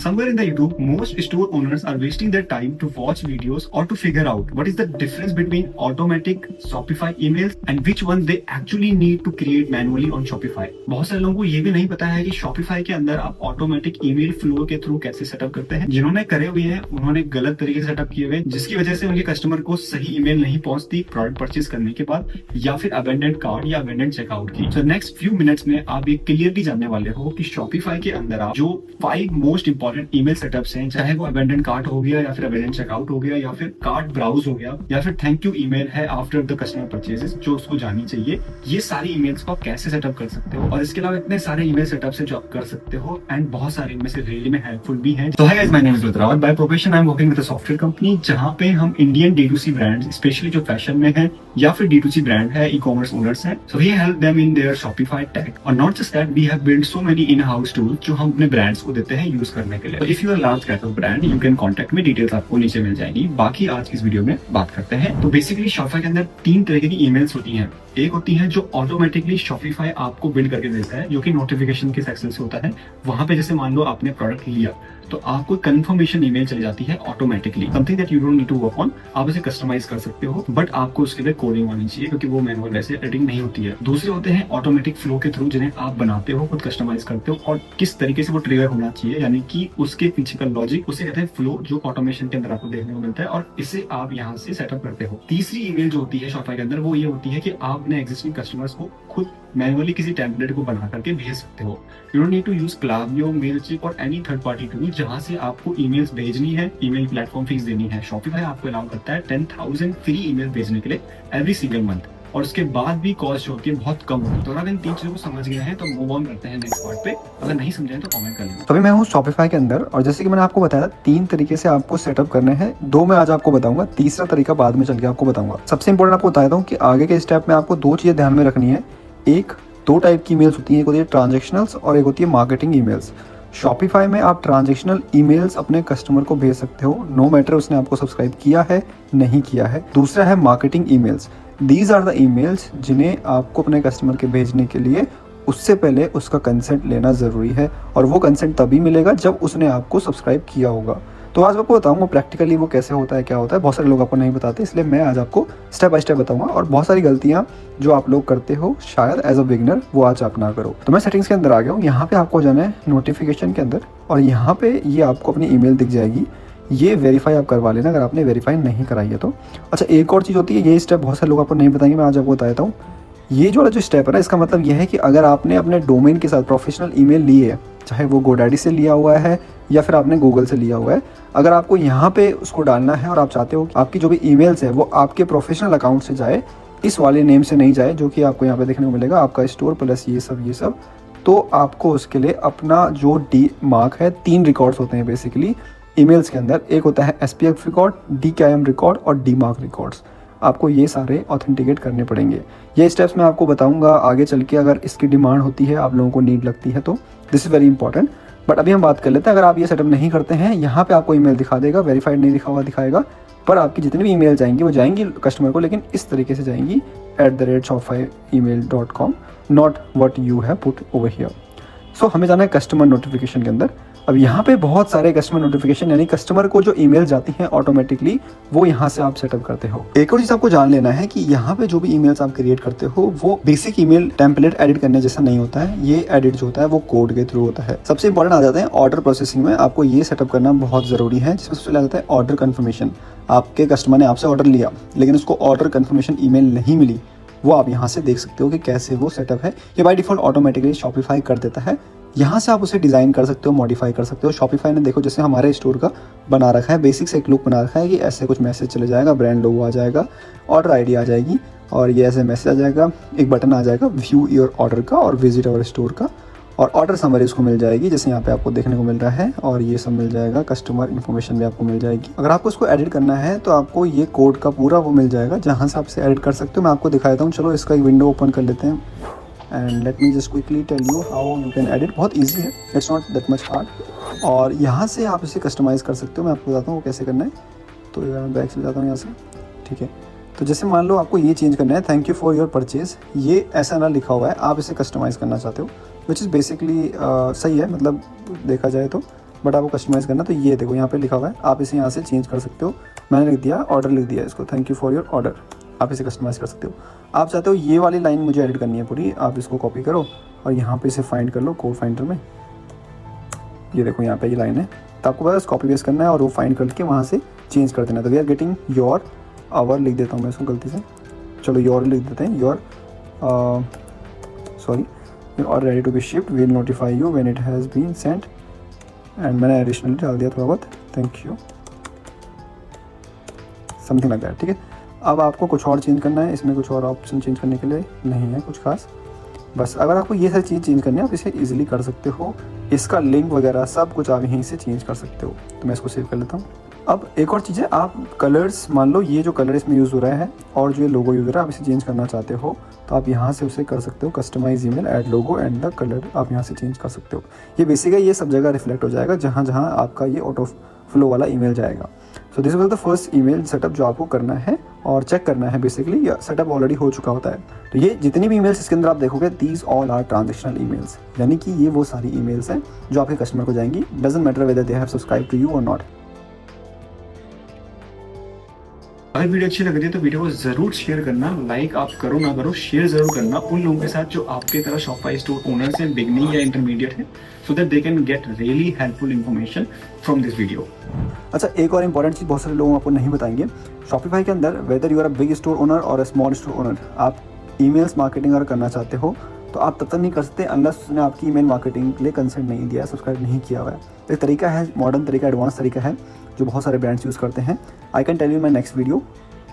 Somewhere in the YouTube, most store owners are wasting their time to watch videos or to figure out what is the difference between automatic Shopify emails and which one they actually need to create manually on Shopify. बहुत सारे लोगों को ये भी नहीं पता है कि Shopify के अंदर आप ऑटोमेटिक ईमेल फ्लो के थ्रू कैसे सेटअप करते हैं। जिन्होंने करे हुए हैं उन्होंने गलत तरीके से सेटअप किए हुए, जिसकी वजह से उनके कस्टमर को सही ईमेल नहीं पहुंचती प्रोडक्ट परचेज करने के बाद, या फिर अबेंडेंट कार्ड या अबेंडेंट चेकआउट की। तो नेक्स्ट फ्यू मिनट्स में आप ये क्लियरली जानने वाले हो कि Shopify के अंदर आप जो 5 मोस्ट इंपॉर्टेंट ईमेल सेटअप्स हैं, चाहे वो अबेंडेंट कार्ट हो गया या फिर अबेंडेंट चेकआउट हो गया या फिर कार्ट ब्राउज हो गया या फिर थैंक यू ईमेल है आफ्टर द कस्टमर परचेजेस, जो उसको जाननी चाहिए, ये सारी ईमेल्स को आप कैसे सेटअप कर सकते हो। और इसके अलावा इतने सारे ईमेल सेटअप्स हैं जो आप कर सकते हो एंड बहुत सारे इनमें से रियली में हेल्पफुल भी हैं। तो hi guys, my name is Rudravat. By profession I am working with a software company, जहां पे हम इंडियन D2C ब्रांड्स, स्पेशली जो फैशन में है या फिर D2C ब्रांड है, ई कॉमर्स ओनर्स हैं, so we help them in their Shopify tag. और not just that, we have build so many in house tools जो हम अपने ब्रांड्स को देते हैं यूज करने के लिए। If you are large kind of brand, you can contact me, details आपको नीचे मिल जाएगी। बाकी आज की इस वीडियो में बात करते हैं। तो बेसिकली Shopify के अंदर 3 तरह की ईमेल्स होती हैं। एक होती है जो ऑटोमेटिकली Shopify आपको बिल्ड करके देता है, जो कि नोटिफिकेशन के सेक्शन से होता है। वहां पे जैसे मान लो आपने प्रोडक्ट लिया तो आपको कंफर्मेशन ईमेल चली जाती है automatically, something that you don't need to work on. आप इसे कस्टमाइज कर सकते हो, बट आपको उसके लिए कोडिंग आनी चाहिए क्योंकि वो मैनुअल वैसे एडिटिंग नहीं होती है। दूसरे होते हैं ऑटोमेटिक फ्लो के थ्रू, जिन्हें आप बनाते हो, खुद कस्टमाइज करते हो और किस तरीके से वो ट्रिगर होना चाहिए, यानी कि उसके पीछे का लॉजिक, उसे कहते हैं फ्लो, जो ऑटोमेशन के अंदर आपको देखने को मिलता है और इसे आप यहाँ से सेटअप करते हो। तीसरी ईमेल जो होती है Shopify के अंदर, वो ये होती है कि आप अपने एग्जिस्टिंग कस्टमर्स को खुद मैनुअली किसी टेम्पलेट को बना करके भेज सकते हो। You don't need to use Klaviyo, Mailchimp और एनी थर्ड पार्टी टूल जहां से आपको ईमेल्स भेजनी है, ईमेल प्लेटफॉर्म फीस देनी है। Shopify आपको अलाउ करता है 10,000 फ्री ईमेल भेजने के लिए एवरी सिंगल मंथ, और उसके बाद भी कॉस्ट जो होती है बहुत कम होती है। तो अगर इन 3 चीजों को समझ गए हैं तो मूव ऑन करते हैं नेक्स्ट पार्ट पे। अगर नहीं समझे तो कमेंट कर लेना। तो अभी मैं हूँ Shopify के अंदर, और जैसे कि मैंने आपको बताया 3 तरीके से आपको सेटअप करने हैं। 2 मैं आज आपको बताऊंगा, तीसरा तरीका बाद में चल के आपको बताऊंगा। सबसे इंपॉर्टेंट आपको बताता हूँ कि आगे के स्टेप में आपको 2 चीजें ध्यान में रखनी है। 2 टाइप की ईमेल्स होती है, एक होती है ट्रांजेक्शनल्स और एक होती है मार्केटिंग ईमेल्स। Shopify में आप ट्रांजेक्शनल ईमेल्स अपने कस्टमर को भेज सकते हो, नो मैटर उसने आपको सब्सक्राइब किया है नहीं किया है। दूसरा है marketing emails. These are the emails जिन्हें आपको अपने कस्टमर के भेजने के लिए उससे पहले उसका कंसेंट लेना ज़रूरी है, और वो कंसेंट तभी मिलेगा जब उसने आपको सब्सक्राइब किया होगा। तो आज आपको बताऊंगा प्रैक्टिकली वो कैसे होता है, क्या होता है। बहुत सारे लोग आपको नहीं बताते, इसलिए मैं आज आपको स्टेप बाय स्टेप बताऊंगा। और बहुत सारी गलतियां जो आप लोग करते हो शायद एज अ बिगिनर, वो आज आप ना करो। तो मैं सेटिंग्स के अंदर आ गया हूँ। यहाँ पे आपको जाना है नोटिफिकेशन के अंदर, और यहाँ पे ये आपको अपनी ईमेल दिख जाएगी। ये वेरीफाई आप करवा लेना अगर आपने वेरीफाई नहीं कराई है तो। अच्छा, एक और चीज़ होती है, ये स्टेप बहुत सारे लोग आपको नहीं बताएंगे, मैं आज आपको बता देता हूँ। ये जो स्टेप है ना, इसका मतलब यह है कि अगर आपने अपने डोमेन के साथ प्रोफेशनल ईमेल ली है, चाहे वो GoDaddy से लिया हुआ है या फिर आपने गूगल से लिया हुआ है, अगर आपको यहाँ पे उसको डालना है और आप चाहते हो कि आपकी जो भी ईमेल्स है वो आपके प्रोफेशनल अकाउंट से जाए, इस वाले नेम से नहीं जाए, जो कि आपको यहाँ पे देखने को मिलेगा, आपका स्टोर प्लस ये सब, तो आपको उसके लिए अपना जो डी मार्क है, 3 रिकॉर्ड्स होते हैं बेसिकली ईमेल्स के अंदर। एक होता है SPF रिकॉर्ड, DKIM रिकॉर्ड और DMARC रिकॉर्ड्स। आपको ये सारे ऑथेंटिकेट करने पड़ेंगे। ये स्टेप्स मैं आपको बताऊंगा आगे चल के, अगर इसकी डिमांड होती है, आप लोगों को नीड लगती है, तो this is very important. But अभी हम बात कर लेते हैं। अगर आप ये सेटअप नहीं करते हैं, यहाँ पे आपको ईमेल दिखा देगा, वेरीफाइड नहीं लिखा हुआ दिखाएगा, पर आपकी जितनी भी ईमेल जाएंगी वो जाएंगी कस्टमर को, लेकिन इस तरीके से जाएंगी @shopifyemail.com, not what you have put over here. So हमें जाना है कस्टमर नोटिफिकेशन के अंदर। अब यहाँ पे बहुत सारे कस्टमर नोटिफिकेशन, यानी कस्टमर को जो ईमेल जाती हैं ऑटोमेटिकली, वो यहाँ से आप सेटअप करते हो। एक और चीज़ आपको जान लेना है कि यहाँ पे जो भी ईमेल्स आप क्रिएट करते हो वो बेसिक ईमेल टेम्पलेट एडिट करने जैसा नहीं होता है। ये एडिट जो होता है वो कोड के थ्रू होता है। सबसे इंपॉर्टेंट आ जाते हैं ऑर्डर प्रोसेसिंग में। आपको ये सेटअप करना बहुत ज़रूरी है, जिसमें सबसे पहले आ जाता है ऑर्डर कन्फर्मेशन। आपके कस्टमर ने आपसे ऑर्डर लिया लेकिन उसको ऑर्डर कन्फर्मेशन ईमेल नहीं मिली, वो आप यहाँ से देख सकते हो कि कैसे वो सेटअप है। ये बाय डिफॉल्ट ऑटोमेटिकली Shopify कर देता है। यहाँ से आप उसे डिज़ाइन कर सकते हो, मॉडिफाई कर सकते हो। Shopify ने देखो जैसे हमारे स्टोर का बना रखा है, बेसिक से एक लुक बना रखा है कि ऐसे कुछ मैसेज चले जाएगा, ब्रांड लोगो आ जाएगा, ऑर्डर आईडी आ जाएगी, और ये ऐसे मैसेज आ जाएगा, एक बटन आ जाएगा व्यू योर ऑर्डर का और विजिट अवर स्टोर का, और ऑर्डर समरी उसको मिल जाएगी जैसे यहाँ पे आपको देखने को मिल रहा है, और ये सब मिल जाएगा। कस्टमर इन्फॉर्मेशन भी आपको मिल जाएगी। अगर आपको इसको एडिट करना है तो आपको ये कोड का पूरा वो मिल जाएगा, जहाँ से आप इसे एडिट कर सकते हो। मैं आपको दिखा देता हूँ, चलो इसका एक विंडो ओपन कर लेते हैं, and let me just quickly tell you how you can edit. बहुत ईजी है, it's not that much hard, और यहाँ से आप इसे कस्टमाइज़ कर सकते हो। मैं आपको बताता हूँ वो कैसे करना है। तो मैं बैक से जाता हूँ यहाँ से, ठीक है। तो जैसे मान लो आपको ये चेंज करना है, thank you for your purchase, ये ऐसा ना लिखा हुआ है, आप इसे कस्टमाइज़ करना चाहते हो, विच इज़ बेसिकली सही है, मतलब देखा जाए तो बट आपको कस्टमाइज़ करना तो ये देखो यहाँ पे लिखा हुआ है, आप इसे यहाँ से चेंज कर सकते हो। मैंने लिख दिया ऑर्डर, लिख दिया इसको, thank you for your order. आप इसे कस्टमाइज़ कर सकते हो। आप चाहते हो ये वाली लाइन मुझे एडिट करनी है पूरी, आप इसको कॉपी करो और यहाँ पे इसे फाइंड कर लो कोड फाइंडर में। ये देखो यहाँ पे ये लाइन है, तो आपको बस कॉपी पेस्ट करना है और वो फाइंड करके वहाँ से चेंज कर देना। तो we are getting your hour, लिख देता हूँ मैं इसको गलती से, चलो योर लिख देते हैं, योर सॉरी और ready to be shift, will notify you when it has been sent. And मैंने एडिशनली डाल दिया थोड़ा बहुत, thank you, something like that. ठीक है, अब आपको कुछ और चेंज करना है, इसमें कुछ और ऑप्शन चेंज करने के लिए नहीं है कुछ खास। बस अगर आपको ये सारी चीज़ चेंज करनी है आप इसे इजीली कर सकते हो। इसका लिंक वगैरह सब कुछ आप यहीं से चेंज कर सकते हो। तो मैं इसको सेव कर लेता हूँ। अब एक और चीज़ है, आप कलर्स, मान लो ये जो कलर इसमें यूज़ हो रहा है और जो ये लोगो यूज़ हो रहा है, आप इसे चेंज करना चाहते हो तो आप यहाँ से उसे कर सकते हो, customize email add logo and the colour, आप यहाँ से चेंज कर सकते हो। ये बेसिक है, ये सब जगह रिफ्लेक्ट हो जाएगा जहाँ जहाँ आपका ये ऑटो फ्लो वाला ईमेल जाएगा। So this was the first email setup जो आपको करना है और चेक करना है। बेसिकली ये सेटअप ऑलरेडी हो चुका होता है। तो ये जितनी भी ईमेल्स इसके अंदर आप देखोगे, these all are transactional emails, यानी कि ये वो सारी ईमेल्स हैं जो आपके कस्टमर को जाएंगी, doesn't matter whether they have subscribe to you और नॉट। अगर वीडियो अच्छी लग रही है तो वीडियो को जरूर शेयर करना, लाइक आप करो ना करो, शेयर जरूर करना उन लोगों के साथ जो आपके तरह शॉपिफाई स्टोर ओनर्स हैं, बिगनिंग या इंटरमीडिएट है, so that they can get really helpful information from this video. अच्छा, एक और इंपॉर्टेंट चीज़ बहुत सारे लोग आपको नहीं बताएंगे, शॉपिफाई के अंदर whether you are a big store owner और अ स्मॉल स्टोर ओनर, आप ईमेल्स मार्केटिंग अगर करना चाहते हो तो आप तब तक नहीं कर सकते अनलेस उसने आपकी ईमेल मार्केटिंग के लिए कंसेंट नहीं दिया, सब्सक्राइब नहीं किया हुआ है। एक तरीका है, मॉडर्न तरीका, एडवांस तरीका है जो बहुत सारे ब्रांड्स यूज़ करते हैं। I can tell you my next video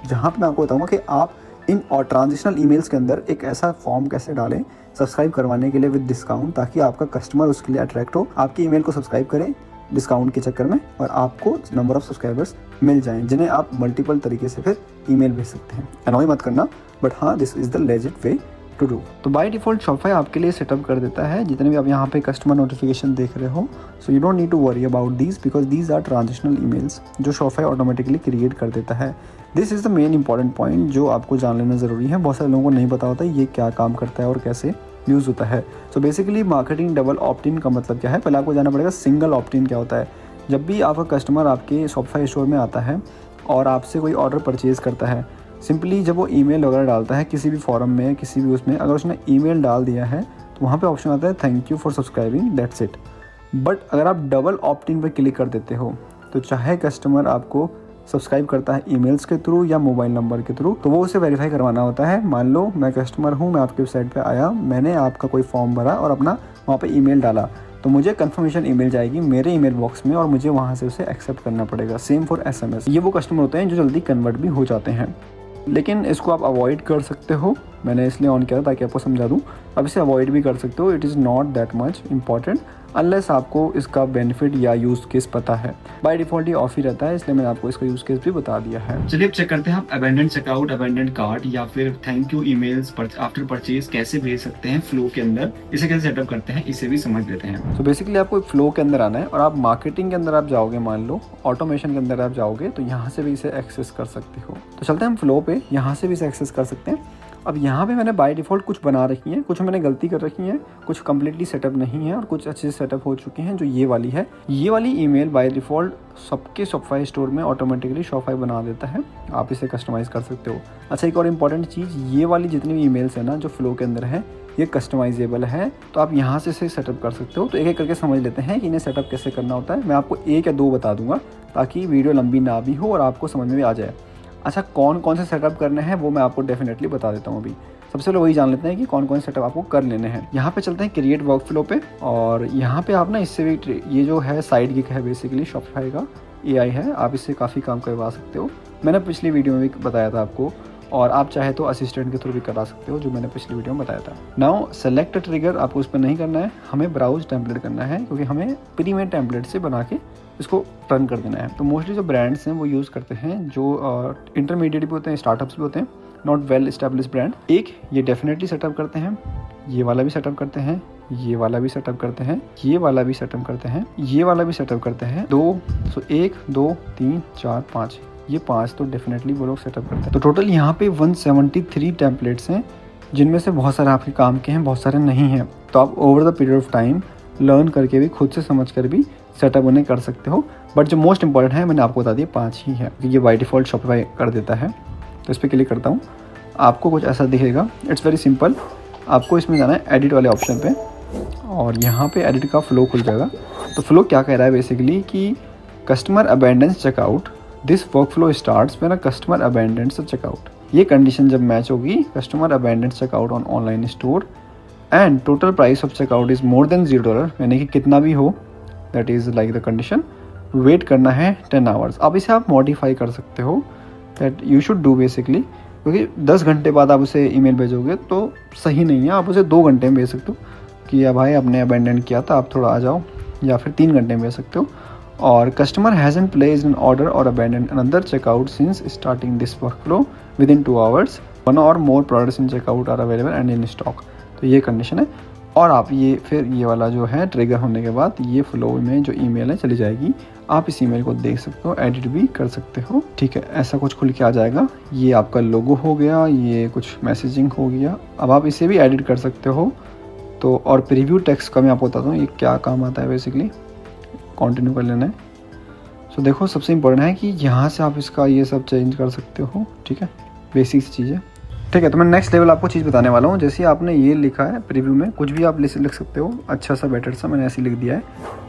जहाँ पे मैं आपको बताऊंगा कि आप इन और ट्रांजिशनल ईमेल्स के अंदर एक ऐसा फॉर्म कैसे डालें सब्सक्राइब करवाने के लिए विद डिस्काउंट, ताकि आपका कस्टमर उसके लिए अट्रैक्ट हो, आपकी ईमेल को सब्सक्राइब करें डिस्काउंट के चक्कर में और आपको नंबर ऑफ सब्सक्राइबर्स मिल जाएं जिन्हें आप मल्टीपल तरीके से फिर ईमेल भेज सकते हैं। अनॉय मत करना, बट हाँ this is the legit way to do. तो बाय डिफॉल्ट शॉपिफाई आपके लिए सेटअप कर देता है जितने भी आप यहाँ पे कस्टमर नोटिफिकेशन देख रहे हो। So you don't need to worry about these because these are transitional emails जो शॉपिफाई ऑटोमेटिकली क्रिएट कर देता है। This is the main important point जो आपको जान लेना ज़रूरी है। बहुत सारे लोगों को नहीं पता होता ये क्या काम करता है और कैसे यूज़ होता है। So basically marketing double opt इन का मतलब क्या है, पहले आपको जाना पड़ेगा सिंगल ऑप्ट इन क्या होता है। जब भी आपका कस्टमर आपके शॉपिफाई स्टोर में आता है और आपसे कोई ऑर्डर परचेज़ करता है, सिंपली जब वो ईमेल वगैरह डालता है किसी भी फॉरम में, किसी भी उसमें, अगर उसने ईमेल डाल दिया है तो वहाँ पे ऑप्शन आता है thank you for subscribing, that's it. But अगर आप डबल ऑप्ट इन पर क्लिक कर देते हो तो चाहे कस्टमर आपको सब्सक्राइब करता है ईमेल्स के थ्रू या मोबाइल नंबर के थ्रू, तो वो उसे वेरीफाई करवाना होता है। मान लो मैं कस्टमर हूँ, मैं आपकी वेबसाइट पे आया, मैंने आपका कोई फॉर्म भरा और अपना वहाँ पे ईमेल डाला, तो मुझे कंफर्मेशन ईमेल जाएगी मेरे ईमेल बॉक्स में और मुझे वहाँ से उसे एक्सेप्ट करना पड़ेगा। Same for SMS। ये वो कस्टमर होते हैं जो जल्दी कन्वर्ट भी हो जाते हैं, लेकिन इसको आप अवॉइड कर सकते हो। मैंने इसलिए ऑन किया ताकि आपको समझा दूँ। अब इसे अवॉइड भी कर सकते हो, it is not that much important unless आपको इसका बेनिफिट या यूज़ केस पता है। बाय डिफ़ॉल्ट ये ऑफ ही रहता है, इसलिए मैंने आपको इसका यूज़ केस भी बता दिया है। चलिए अब चेक करते हैं आप अबेंडेंट चेकआउट, अबेंडेंट कार्ट या फिर thank you emails after purchase कैसे भेज सकते हैं फ्लो के अंदर, इसे कैसे सेटअप करते हैं, इसे भी समझ लेते हैं। तो बेसिकली आपको फ्लो के अंदर आना है और आप मार्केटिंग के अंदर आप जाओगे, मान लो ऑटोमेशन के अंदर आप जाओगे तो यहाँ से भी इसे एक्सेस कर सकते हो। तो चलते हैं हम फ्लो पे, यहाँ से भी इसे एक्सेस कर सकते हैं। अब यहाँ पे मैंने बाय डिफ़ॉल्ट कुछ बना रखी हैं, कुछ मैंने गलती कर रखी है, कुछ कम्प्लीटली सेटअप नहीं है और कुछ अच्छे से सेटअप हो चुके हैं। जो ये वाली है, ये वाली ईमेल बाय डिफ़ॉल्ट सबके शॉपिफाई स्टोर में ऑटोमेटिकली शॉपिफाई बना देता है, आप इसे कस्टमाइज़ कर सकते हो। अच्छा, एक और इम्पॉर्टेंट चीज़, ये वाली जितनी भी ईमेल्स है ना जो फ्लो के अंदर है, ये कस्टमाइजेबल है, तो आप यहाँ से इसे सेटअप कर सकते हो। तो एक एक करके समझ लेते हैं कि इन्हें सेटअप कैसे करना होता है। मैं आपको 1 या 2 बता दूंगा ताकि वीडियो लंबी ना भी हो और आपको समझ में भी आ जाए। अच्छा, कौन कौन से सेटअप करने हैं वो मैं आपको डेफिनेटली बता देता हूँ। अभी सबसे पहले वही जान लेते हैं कि कौन कौन से सेटअप आपको कर लेने हैं। यहाँ पे चलते हैं क्रिएट वर्क फ्लो पे, और यहाँ पे आप ना इससे भी, ये जो है साइड गिग है बेसिकली शॉपिफाई का AI है, आप इससे काफ़ी काम करवा सकते हो। मैंने पिछली वीडियो में भी बताया था आपको, और आप चाहे तो असिस्टेंट के थ्रू भी करा सकते हो, जो मैंने पिछली वीडियो में बताया था। नाउ सेलेक्ट ट्रिगर आपको उस पर नहीं करना है, हमें ब्राउज टेम्पलेट करना है, क्योंकि हमें प्रीमेड टेम्पलेट से बना के इसको रन कर देना है। तो मोस्टली जो ब्रांड्स हैं वो यूज़ करते हैं, जो इंटरमीडिएट भी होते हैं, स्टार्टअप्स भी होते हैं, नॉट वेल एस्टेब्लिश ब्रांड। एक ये डेफिनेटली सेटअप करते हैं, ये वाला भी सेटअप करते हैं, ये वाला भी सेटअप करते हैं, ये वाला भी सेटअप करते हैं, ये वाला भी सेटअप करते हैं। 1 2 3 4 5, ये 5 तो डेफिनेटली वो लोग सेटअप करते हैं। तो टोटल यहाँ पे 173 टेम्पलेट्स हैं, जिनमें से बहुत सारे आपके काम के हैं, बहुत सारे नहीं हैं। तो आप over the period of time learn करके भी, खुद से समझ कर भी सेटअप उन्हें कर सकते हो। बट जो मोस्ट इंपॉर्टेंट है मैंने आपको बता दिया 5 ही है, क्योंकि ये बाय डिफ़ॉल्ट शॉपिफाई कर देता है। तो इस पर क्लिक करता हूँ, आपको कुछ ऐसा दिखेगा। इट्स वेरी सिंपल, आपको इसमें जाना है एडिट वाले ऑप्शन पे और यहाँ पे एडिट का फ्लो खुल जाएगा। तो फ्लो क्या कह रहा है बेसिकली कि customer abandons checkout, this workflow starts when a customer abandons checkout. ये कंडीशन जब मैच होगी, customer abandons checkout on online store and total price of checkout is more than $0, यानी कि कितना भी हो, that is like the condition. Wait करना है 10 आवर्स। अब इसे आप मॉडिफाई कर सकते हो, that you should do basically, क्योंकि 10 घंटे बाद आप उसे ईमेल भेजोगे तो सही नहीं है। आप उसे 2 घंटे में भेज सकते हो कि या भाई आपने अबेंडन किया था, आप थोड़ा आ जाओ, या फिर 3 घंटे में भेज सकते हो। और customer hasn't placed an order और abandon another checkout since starting this workflow within 2 hours, 1 और more products in checkout are available and in stock. तो ये कंडीशन है। और आप ये फिर ये वाला जो है ट्रिगर होने के बाद ये फ्लो में जो ईमेल है चली जाएगी। आप इस ईमेल को देख सकते हो, एडिट भी कर सकते हो, ठीक है। ऐसा कुछ खुल के आ जाएगा। ये आपका लोगो हो गया, ये कुछ मैसेजिंग हो गया। अब आप इसे भी एडिट कर सकते हो। तो और प्रीव्यू टेक्स्ट का मैं आपको बताता हूँ ये क्या काम आता है बेसिकली। कंटिन्यू कर लेना है। सो देखो, सबसे इम्पोर्टेंट है कि यहाँ से आप इसका ये सब चेंज कर सकते हो, ठीक है। बेसिक चीज़ है, ठीक है। तो मैं नेक्स्ट लेवल आपको चीज़ बताने वाला हूँ। जैसे आपने ये लिखा है प्रीव्यू में, कुछ भी आप लिख सकते हो, अच्छा सा बेटर सा, मैंने ऐसे लिख दिया है।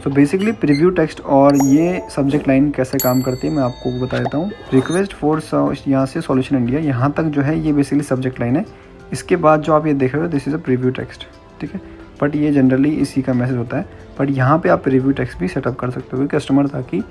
सो बेसिकली प्रीव्यू टेक्स्ट और ये सब्जेक्ट लाइन कैसे काम करती है मैं आपको बता देता हूँ। रिक्वेस्ट फॉर यहाँ से सॉल्यूशन इंडिया, यहाँ तक जो है ये बेसिकली सब्जेक्ट लाइन है। इसके बाद जो आप ये देख रहे हो this is a preview text, ठीक है। बट ये जनरली इसी का मैसेज होता है। बट यहाँ पे आप प्रीव्यू टेक्स्ट भी सेटअप कर सकते हो, कस्टमर ताकि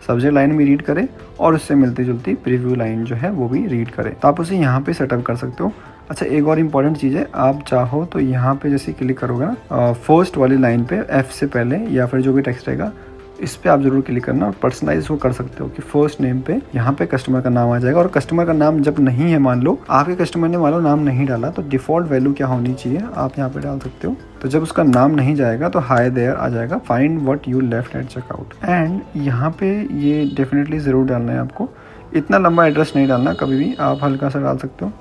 सब्जेक्ट लाइन भी रीड करे और उससे मिलती जुलती प्रीव्यू लाइन जो है वो भी रीड करे। तो आप उसे यहाँ पे सेटअप कर सकते हो। अच्छा, एक और इम्पॉर्टेंट चीज़ है, आप चाहो तो यहाँ पे जैसे क्लिक करोगे ना फर्स्ट वाली लाइन पे एफ से पहले या फिर जो भी टेक्स्ट रहेगा इस पे आप जरूर क्लिक करना और पर्सनलाइज वो कर सकते हो कि फर्स्ट नेम पे यहाँ पे कस्टमर का नाम आ जाएगा। और कस्टमर का नाम जब नहीं है, मान लो आपके कस्टमर ने मान लो नाम नहीं डाला, तो डिफॉल्ट वैल्यू क्या होनी चाहिए आप यहाँ पे डाल सकते हो। तो जब उसका नाम नहीं जाएगा तो हाय देयर आ जाएगा, find what you left at checkout. And यहाँ पे ये डेफिनेटली ज़रूर डालना है आपको। इतना लंबा एड्रेस नहीं डालना कभी भी, आप हल्का सा डाल सकते हो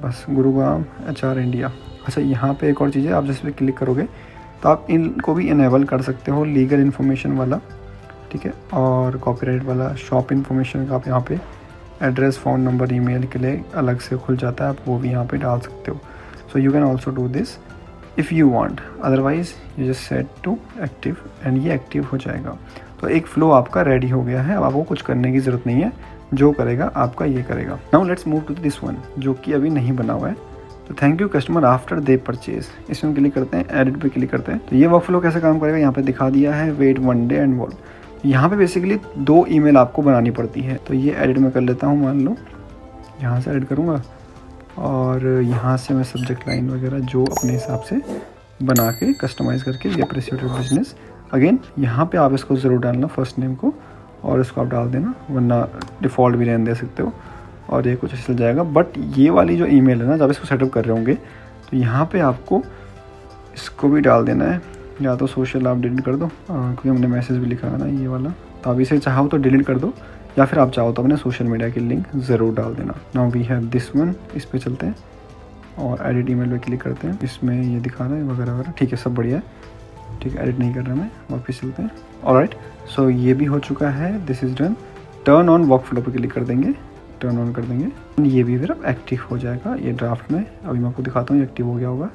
बस, गुरुग्राम HR इंडिया। अच्छा, यहाँ पे एक और चीज़ है, आप जिस पे क्लिक करोगे तो आप इनको भी इनेबल कर सकते हो, लीगल इन्फॉर्मेशन वाला, ठीक है, और कॉपीराइट वाला, शॉप इन्फॉर्मेशन का आप यहाँ पे एड्रेस, फ़ोन नंबर, ईमेल के लिए अलग से खुल जाता है, आप वो भी यहाँ पे डाल सकते हो। So you can also do this if you want, otherwise you just set to active and ये एक्टिव हो जाएगा। तो एक फ्लो आपका रेडी हो गया है। अब आपको कुछ करने की ज़रूरत नहीं है, जो करेगा आपका ये करेगा। Now let's move to this one जो कि अभी नहीं बना हुआ है। तो thank you customer after they purchase, इसमें क्लिक करते हैं, एडिट पे क्लिक करते हैं। तो ये वर्क फ्लो कैसे काम करेगा यहाँ पे दिखा दिया है, वेट 1 डे एंड वॉट। यहाँ पे बेसिकली 2 ईमेल आपको बनानी पड़ती है। तो ये एडिट में कर लेता हूँ, मान लो यहाँ से एडिट करूँगा और यहाँ से मैं सब्जेक्ट लाइन वगैरह जो अपने हिसाब से बना के कस्टमाइज़ करके, ये अप्रिशिएटेड बिजनेस। अगेन यहाँ पे आप इसको ज़रूर डालना फर्स्ट नेम को और इसको आप डाल देना, वरना डिफ़ॉल्ट भी रहने दे सकते हो और ये कुछ ऐसा चल जाएगा। बट ये वाली जो ईमेल है ना, जब इसको सेटअप कर रहे होंगे तो यहाँ पे आपको इसको भी डाल देना है, या तो सोशल आप डिलीट कर दो क्योंकि हमने मैसेज भी लिखा है ना ये वाला, तो आप इसे चाहो तो डिलीट कर दो, या फिर आप चाहो तो अपने सोशल मीडिया की लिंक ज़रूर डाल देना। Now we have this one, इस पर चलते हैं और एडिट ईमेल पे क्लिक करते हैं। इसमें ये दिखा रहा है वगैरह वगैरह, ठीक है, सब बढ़िया है, ठीक है। एडिट नहीं कर रहा मैं, वापस चलते हैं। ऑलराइट, सो ये भी हो चुका है, this is done. Turn on work flow पे क्लिक कर देंगे, टर्न ऑन कर देंगे, ये भी फिर अब एक्टिव हो जाएगा। ये ड्राफ्ट में अभी मैं आपको दिखाता हूँ, ये एक्टिव हो गया होगा,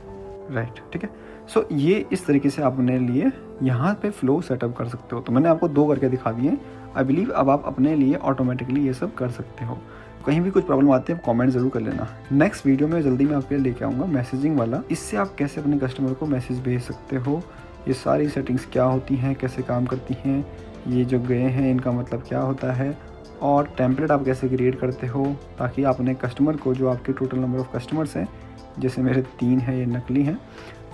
राइट, ठीक है। सो ये इस तरीके से आप अपने लिए यहाँ पे फ्लो सेटअप कर सकते हो। तो मैंने आपको 2 करके दिखा दिए। आई बिलीव अब आप अपने लिए ऑटोमेटिकली ये सब कर सकते हो। कहीं भी कुछ प्रॉब्लम आती है आप कमेंट जरूर कर लेना। नेक्स्ट वीडियो में जल्दी मैं आपके लिए लेके आऊँगा मैसेजिंग वाला, इससे आप कैसे अपने कस्टमर को मैसेज भेज सकते हो, ये सारी सेटिंग्स क्या होती हैं, कैसे काम करती हैं, ये जो गए हैं इनका मतलब क्या होता है, और टेम्पलेट आप कैसे क्रिएट करते हो ताकि आप अपने कस्टमर को, जो आपके टोटल नंबर ऑफ़ कस्टमर्स हैं, जैसे मेरे 3 हैं, ये नकली हैं,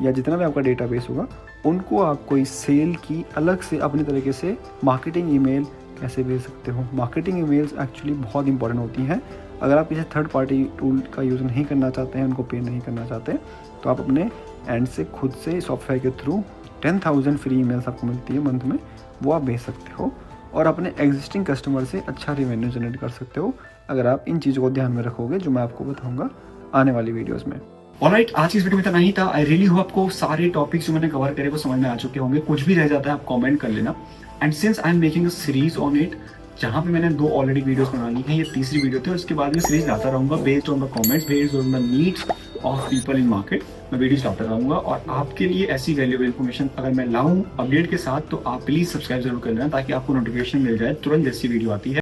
या जितना भी आपका डेटाबेस होगा, उनको आप कोई सेल की अलग से अपनी तरीके से मार्केटिंग ईमेल कैसे भेज सकते हो। मार्केटिंग ईमेल्स एक्चुअली बहुत इंपॉर्टेंट होती हैं। अगर आप किसी थर्ड पार्टी टूल का यूज़ नहीं करना चाहते हैं, उनको पे नहीं करना चाहते, तो आप अपने एंड से खुद से सॉफ्टवेयर के थ्रू 10,000 फ्री ईमेल्स आपको मिलती है मंथ में, वो आप भेज सकते हो और अपने एग्जिस्टिंग कस्टमर से अच्छा रेवेन्यू जनरेट कर सकते हो अगर आप इन चीज़ों को ध्यान में रखोगे, जो मैं आपको बताऊंगा आने वाली वीडियोस में। ऑलराइट, आज की इस वीडियो में इतना ही था। आई रियली होप आपको सारे टॉपिक्स जो मैंने कवर करे वो समझ में आ चुके होंगे। कुछ भी रह जाता है आप कमेंट कर लेना। And since I am making a series on it, जहाँ पे मैंने 2 ऑलरेडी वीडियोस बना ली हैं, ये तीसरी वीडियो थी, और इसके बाद मैं सीरीज लाता रहूंगा based on the comments, based on the needs of people in market. मैं वीडियोस लाता रहूंगा और आपके लिए ऐसी वैल्यूएबल इन्फॉर्मेशन अगर मैं लाऊं अपडेट के साथ, तो आप प्लीज सब्सक्राइब जरूर कर लेना ताकि आपको नोटिफिकेशन मिल जाए तुरंत जैसी वीडियो आती है।